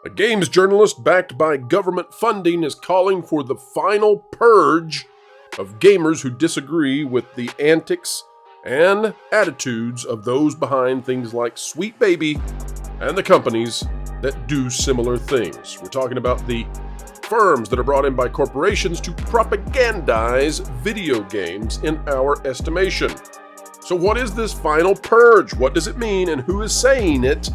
A games journalist backed by government funding is calling for the final purge of gamers who disagree with the antics and attitudes of those behind things like Sweet Baby and the companies that do similar things. We're talking about the firms that are brought in by corporations to propagandize video games in our estimation. So what is this final purge? What does it mean and who is saying it?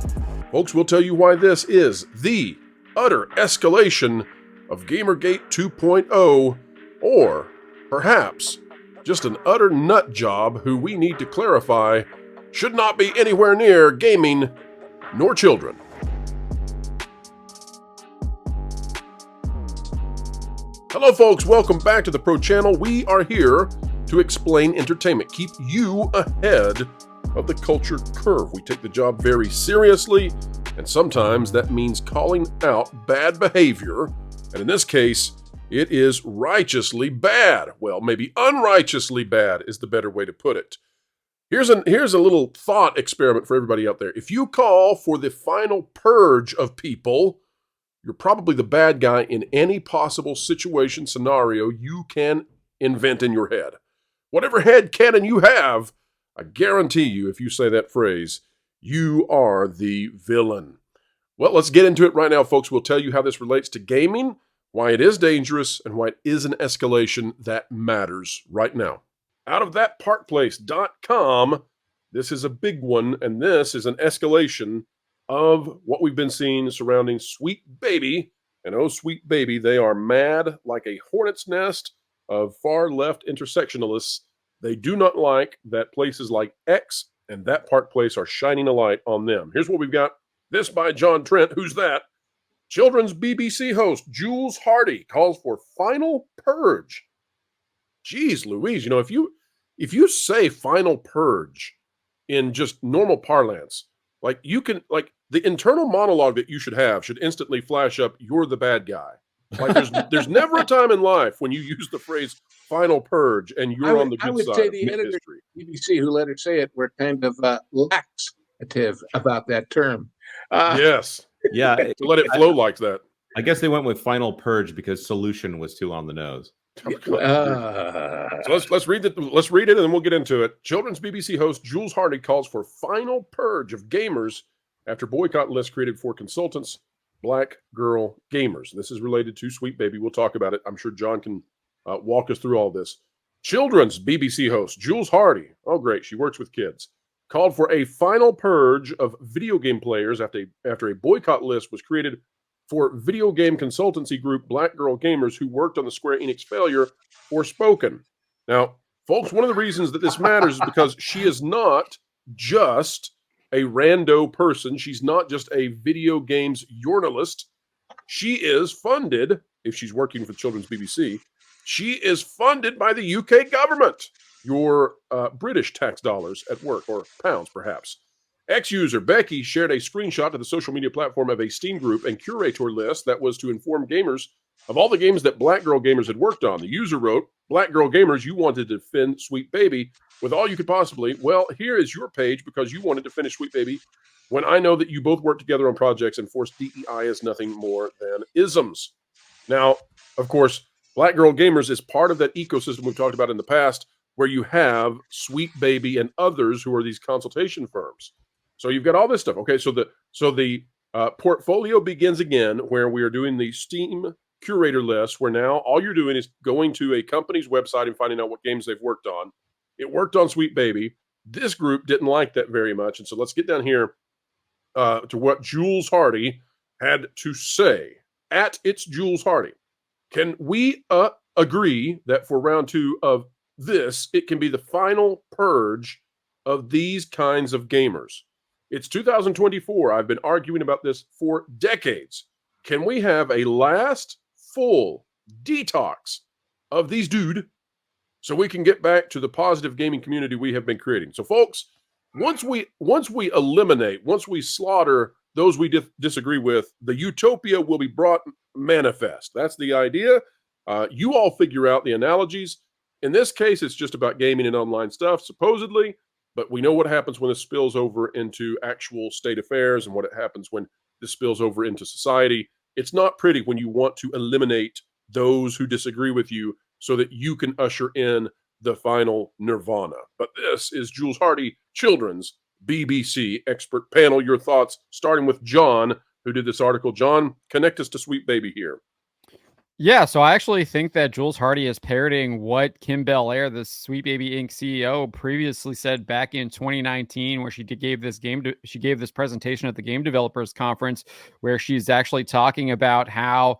Folks, we'll tell you why this is the utter escalation of Gamergate 2.0, or perhaps just an utter nut job who we need to clarify should not be anywhere near gaming nor children. Hello folks, welcome back to the Pro Channel. We are here to explain entertainment, keep you ahead of the culture curve. We take the job very seriously, and sometimes that means calling out bad behavior, and in this case, it is righteously bad. Well, maybe unrighteously bad is the better way to put it. Here's a little thought experiment for everybody out there. If you call for the final purge of people, you're probably the bad guy in any possible situation, scenario you can invent in your head. Whatever head canon you have, I guarantee you, if you say that phrase, you are the villain. Well, let's get into it right now, folks. We'll tell you how this relates to gaming, why it is dangerous, and why it is an escalation that matters right now. Out of thatparkplace.com, this is a big one, and this is an escalation of what we've been seeing surrounding Sweet Baby. And oh, Sweet Baby, they are mad like a hornet's nest of far-left intersectionalists. They do not like that places like X and That Park Place are shining a light on them. Here's what we've got. This by John Trent. Who's that? Children's BBC host Jules Hardy calls for final purge. Jeez Louise, if you say final purge in just normal parlance, the internal monologue that you should instantly flash up, you're the bad guy. Like there's never a time in life when you use the phrase final purge and you're on the good side. I would say the editors of BBC who let her say it were kind of laxative about that term. Yes. Yeah. To let it flow like that. I guess they went with final purge because solution was too on the nose. So let's read it and then we'll get into it. Children's BBC host Jules Hardy calls for final purge of gamers after boycott list created for consultants, Black girl gamers. This is related to Sweet Baby. We'll talk about it. I'm sure John can walk us through all this. Children's BBC host Jules Hardy, oh great, she works with kids, called for a final purge of video game players after a boycott list was created for video game consultancy group Black Girl Gamers who worked on the Square Enix failure Forspoken. Now, folks, one of the reasons that this matters is because she is not just a rando person. She's not just a video games journalist. She is funded, if she's working for Children's BBC, she is funded by the UK government, your British tax dollars at work, or pounds perhaps. Ex-user Becky shared a screenshot to the social media platform of a Steam group and curator list that was to inform gamers of all the games that Black Girl Gamers had worked on. The user wrote, Black Girl Gamers, you wanted to defend Sweet Baby with all you could possibly. Well, here is your page because you wanted to finish Sweet Baby when I know that you both worked together on projects and forced DEI is nothing more than isms. Now, of course, Black Girl Gamers is part of that ecosystem we've talked about in the past where you have Sweet Baby and others who are these consultation firms. So you've got all this stuff. Okay, so the portfolio begins again where we are doing the Steam curator list where now all you're doing is going to a company's website and finding out what games they've worked on. It worked on Sweet Baby. This group didn't like that very much. And so let's get down here to what Jules Hardy had to say. At It's Jules Hardy. Can we agree that for round 2 of this, it can be the final purge of these kinds of gamers? It's 2024. I've been arguing about this for decades. Can we have a last full detox of these dude so we can get back to the positive gaming community we have been creating? So, folks, once we eliminate, once we slaughter those we disagree with, the utopia will be brought manifest. That's the idea. You all figure out the analogies. In this case, it's just about gaming and online stuff, supposedly. But we know what happens when it spills over into actual state affairs and what happens when this spills over into society. It's not pretty when you want to eliminate those who disagree with you so that you can usher in the final nirvana. But this is Jules Hardy, Children's BBC expert panel. Your thoughts, starting with John, who did this article. John, connect us to Sweet Baby here. Yeah, so I actually think that Jules Hardy is parroting what Campbell, the Sweet Baby Inc. CEO, previously said back in 2019, where she gave this presentation at the Game Developers Conference, where she's actually talking about how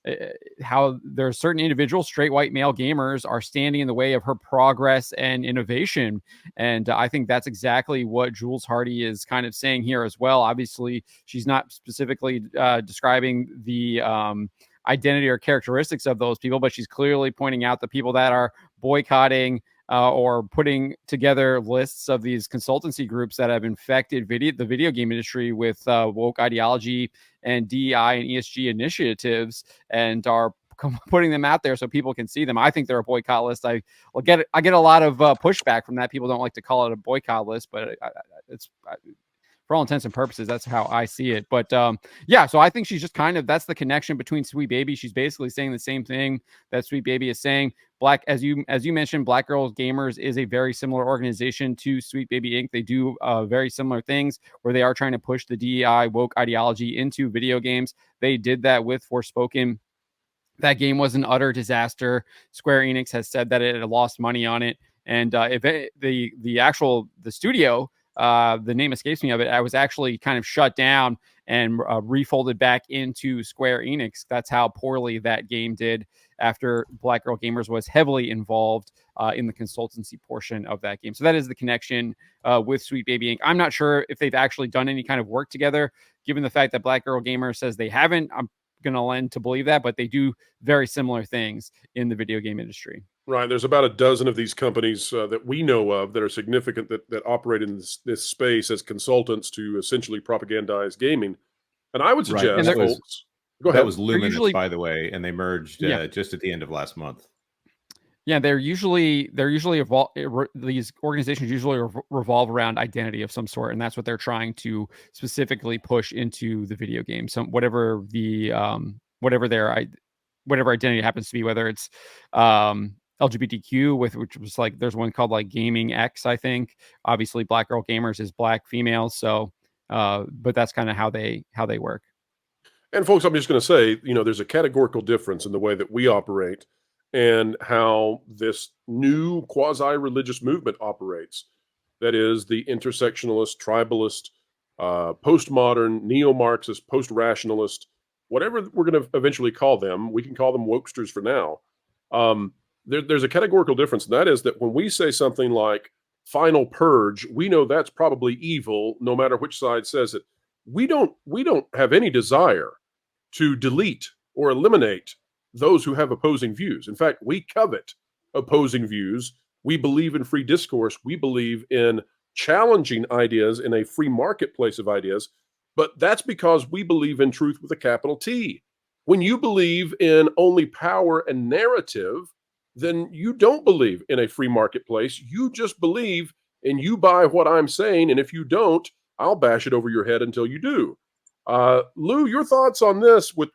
there are certain individuals, straight white male gamers, are standing in the way of her progress and innovation. And I think that's exactly what Jules Hardy is kind of saying here as well. Obviously, she's not specifically describing the identity or characteristics of those people, but she's clearly pointing out the people that are boycotting or putting together lists of these consultancy groups that have infected the video game industry with woke ideology and DEI and ESG initiatives, and are putting them out there so people can see them. I think they're a boycott list. I get a lot of pushback from that. People don't like to call it a boycott list, but it's for all intents and purposes, that's how I see it. But yeah, so I think she's just that's the connection between Sweet Baby. She's basically saying the same thing that Sweet Baby is saying. As you mentioned, Black Girls Gamers is a very similar organization to Sweet Baby Inc. They do very similar things where they are trying to push the DEI woke ideology into video games. They did that with Forspoken. That game was an utter disaster. Square Enix has said that it had lost money on it, and the studio, the name escapes me of it, I was actually kind of shut down and refolded back into Square Enix. That's how poorly that game did after Black Girl Gamers was heavily involved in the consultancy portion of that game. So that is the connection with Sweet Baby Inc. I'm not sure if they've actually done any kind of work together, given the fact that Black Girl Gamer says they haven't. I'm going to lend to believe that, but they do very similar things in the video game industry. Right. There's about a dozen of these companies that we know of that are significant that operate in this space as consultants to essentially propagandize gaming. And I would suggest, folks, go ahead. That was Luminous, by the way, and they merged just at the end of last month. Yeah, these organizations usually revolve around identity of some sort, and that's what they're trying to specifically push into the video game. So whatever identity happens to be, whether it's LGBTQ, which was there's one called Gaming X, I think. Obviously, Black Girl Gamers is Black females, so but that's kind of how they work. And folks, I'm just going to say, there's a categorical difference in the way that we operate and how this new quasi-religious movement operates. That is the intersectionalist, tribalist, postmodern, neo-Marxist, post-rationalist, whatever we're going to eventually call them. We can call them wokesters for now. There's a categorical difference, and that is that when we say something like final purge, we know that's probably evil, no matter which side says it. We don't have any desire to delete or eliminate those who have opposing views. In fact, we covet opposing views. We believe in free discourse. We believe in challenging ideas in a free marketplace of ideas. But that's because we believe in truth with a capital T. When you believe in only power and narrative, then you don't believe in a free marketplace. You just believe and you buy what I'm saying. And if you don't, I'll bash it over your head until you do. Lou, your thoughts on this with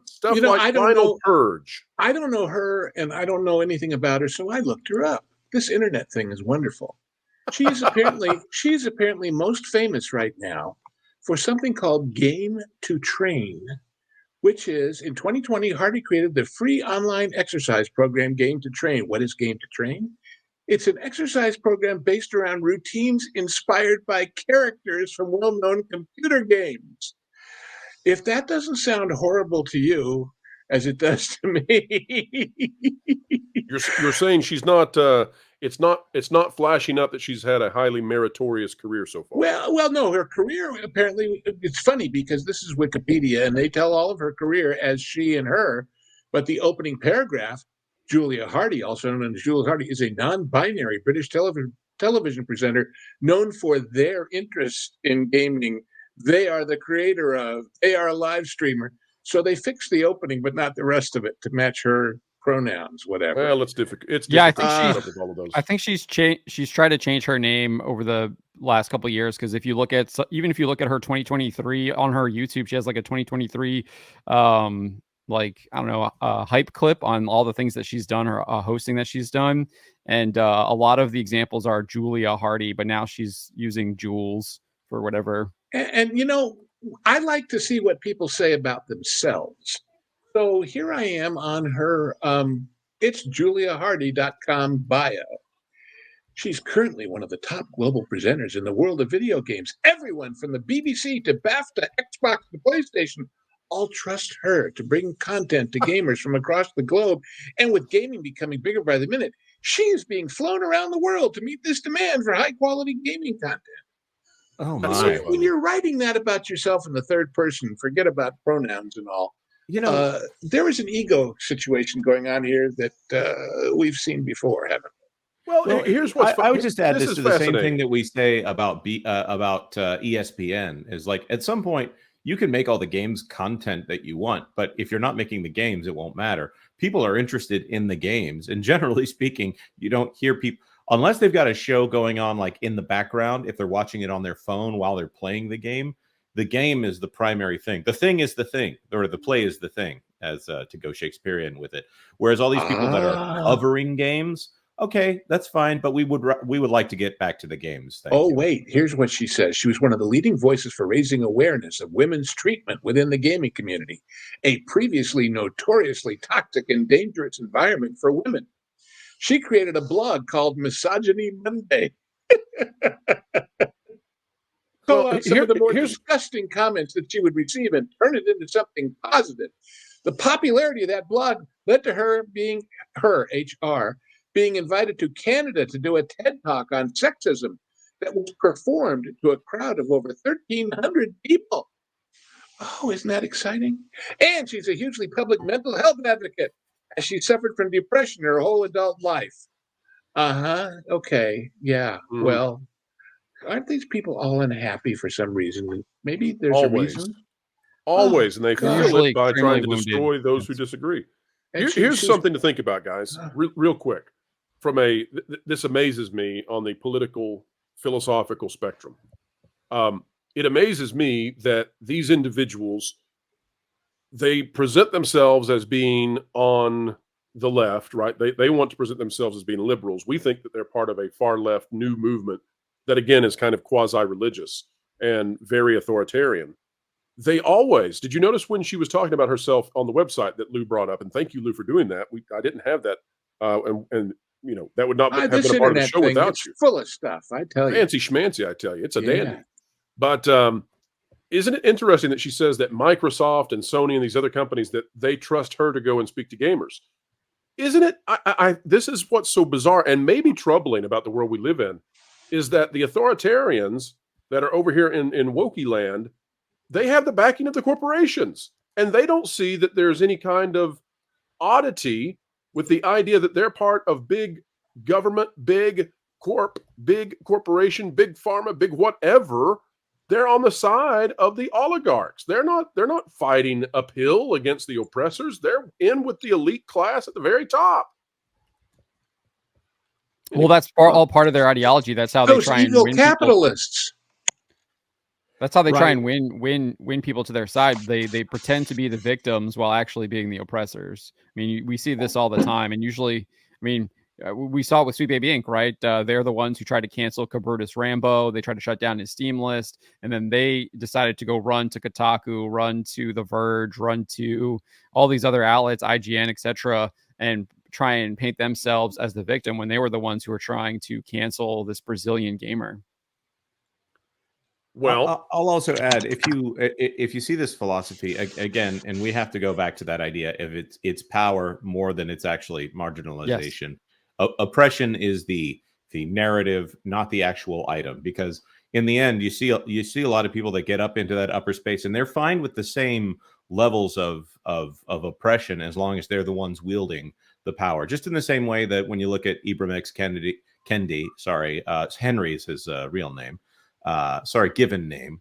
stuff like Final Purge? I don't know her, and I don't know anything about her, so I looked her up. This internet thing is wonderful. She's apparently most famous right now for something called Game to Train, which is, in 2020, Hardy created the free online exercise program Game to Train. What is Game to Train? It's an exercise program based around routines inspired by characters from well-known computer games. If that doesn't sound horrible to you, as it does to me, you're saying she's not. It's not flashing up that she's had a highly meritorious career so far. Well, no, her career apparently, it's funny because this is Wikipedia and they tell all of her career as she and her, but the opening paragraph, Julia Hardy, also known as Jules Hardy, is a non-binary British television presenter known for their interest in gaming. They are the creator of, they are a live streamer. So they fixed the opening, but not the rest of it to match her pronouns, whatever. Well, it's difficult. It's Yeah, I difficult think to she's- keep up with all of those. I think she's tried to change her name over the last couple of years, because if you look at even if you look at her 2023 on her YouTube, she has like a 2023 like I don't know hype clip on all the things that she's done, or hosting that she's done, and a lot of the examples are Julia Hardy, but now she's using Jules for whatever. And I like to see what people say about themselves. So here I am on her it's juliahardy.com bio. She's currently one of the top global presenters in the world of video games. Everyone from the BBC to BAFTA, Xbox to PlayStation all trust her to bring content to gamers from across the globe. And with gaming becoming bigger by the minute, she is being flown around the world to meet this demand for high quality gaming content. Oh That's my! so When you're writing that about yourself in the third person, forget about pronouns and all. There is an ego situation going on here that we've seen before, haven't we? Well, here's what's I would just add this is to the same fascinating. thing that we say about ESPN is like, at some point you can make all the games content that you want, but if you're not making the games, it won't matter. People are interested in the games, and generally speaking, you don't hear people unless they've got a show going on like in the background. If they're watching it on their phone while they're playing the game is the primary thing. The thing is the thing, or the play is the thing, as to go Shakespearean with it. Whereas all these people that are covering games, okay, that's fine, but we would like to get back to the games. Thank you. Wait, here's what she says. She was one of the leading voices for raising awareness of women's treatment within the gaming community, a previously notoriously toxic and dangerous environment for women. She created a blog called Misogyny Monday. Call out some of the more disgusting comments that she would receive and turn it into something positive. The popularity of that blog led to her HR, being invited to Canada to do a TED Talk on sexism that was performed to a crowd of over 1,300 people. Oh, isn't that exciting? And she's a hugely public mental health advocate, as she suffered from depression her whole adult life. Okay. Yeah. Mhm. Well, aren't these people all unhappy for some reason? Maybe there's Always. a reason. Always, and they God. feel Usually it by trying to extremely destroy wounded. those who Yes. disagree. And Here's she's- something to think about, guys, real quick. From this amazes me on the political, philosophical spectrum. It amazes me that these individuals, they present themselves as being on the left, right? They want to present themselves as being liberals. We think that they're part of a far left new movement that, again, is kind of quasi-religious and very authoritarian. They always, did you notice when she was talking about herself on the website that Lou brought up? And thank you, Lou, for doing that. I didn't have that. And that would not have this been a part of the internet show thing, without it's you. full of stuff, I tell you. Fancy schmancy, I tell you. It's a Yeah. dandy. But isn't it interesting that she says that Microsoft and Sony and these other companies, that they trust her to go and speak to gamers? Isn't it? This is what's so bizarre and maybe troubling about the world we live in, is that the authoritarians that are over here in wokey land, they have the backing of the corporations, and they don't see that there's any kind of oddity with the idea that they're part of big government, big corporation, big pharma, big whatever. They're on the side of the oligarchs. They're not fighting uphill against the oppressors. They're in with the elite class at the very top. Well, that's all part of their ideology. That's how they Those try and evil win people. capitalists. That's how they try Right. and win people to their side. They pretend to be the victims while actually being the oppressors. I mean, we see this all the time, and usually, I mean, we saw it with Sweet Baby Inc., right? They're the ones who tried to cancel Cabertus Rambo. They tried to shut down his Steam list, and then they decided to go run to Kotaku, run to The Verge, run to all these other outlets, IGN, etc., and try and paint themselves as the victim when they were the ones who were trying to cancel this Brazilian gamer. Well, I'll also add, if you see this philosophy again, and we have to go back to that idea of it's power more than it's actually marginalization. Oppression is the narrative, not the actual item, because in the end, you see a lot of people that get up into that upper space, and they're fine with the same levels of oppression as long as they're the ones wielding the power. Just in the same way that when you look at Ibram X. Kendi, Henry is his real name. Given name.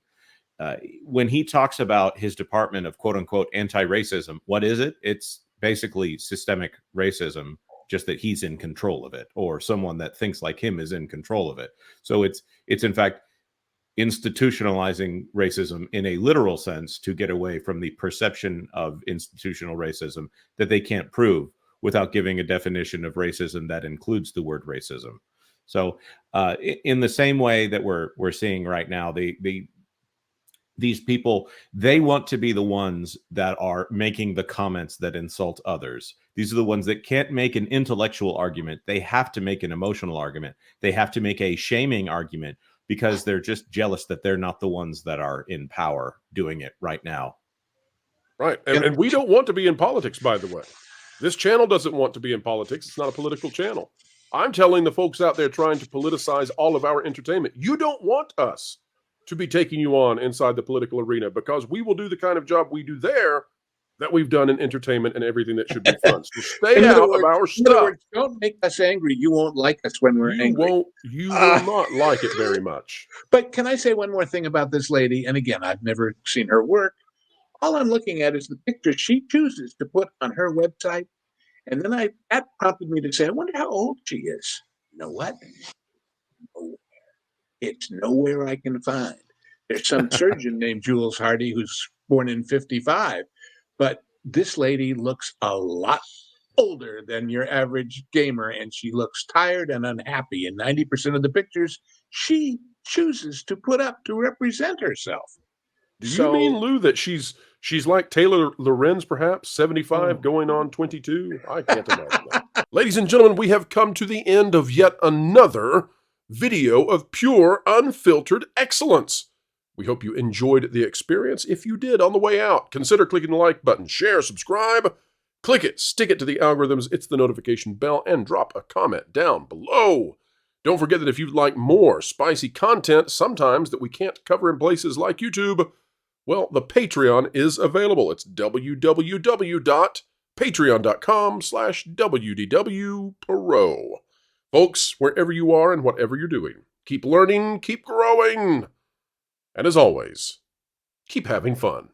When he talks about his department of quote unquote anti-racism, what is it? It's basically systemic racism, just that he's in control of it, or someone that thinks like him is in control of it. So it's in fact institutionalizing racism in a literal sense to get away from the perception of institutional racism that they can't prove without giving a definition of racism that includes the word racism. So in the same way that we're seeing right now, these people, they want to be the ones that are making the comments that insult others. These are the ones that can't make an intellectual argument. They have to make an emotional argument. They have to make a shaming argument because they're just jealous that they're not the ones that are in power doing it right now. Right. And we don't want to be in politics, by the way. This channel doesn't want to be in politics. It's not a political channel. I'm telling the folks out there trying to politicize all of our entertainment, you don't want us to be taking you on inside the political arena, because we will do the kind of job we do there that we've done in entertainment and everything that should be fun. So stay out of our stuff. In other words, don't make us angry. You won't like us when we're angry. You will not like it very much. But can I say one more thing about this lady? And again, I've never seen her work. All I'm looking at is the picture she chooses to put on her website. And then that prompted me to say, I wonder how old she is. You know what? Nowhere. It's nowhere I can find. There's some surgeon named Jules Hardy who's born in 55. But this lady looks a lot older than your average gamer, and she looks tired and unhappy. And 90% of the pictures she chooses to put up to represent herself. Do you mean, Lou, that she's like Taylor Lorenz, perhaps 75 going on 22? I can't imagine that. Ladies and gentlemen, we have come to the end of yet another video of pure, unfiltered excellence. We hope you enjoyed the experience. If you did, on the way out, consider clicking the like button, share, subscribe, click it, stick it to the algorithms, it's the notification bell, and drop a comment down below. Don't forget that if you'd like more spicy content, sometimes that we can't cover in places like YouTube, well, the Patreon is available. It's www.patreon.com/WDWPro. Folks, wherever you are and whatever you're doing, keep learning, keep growing, and as always, keep having fun.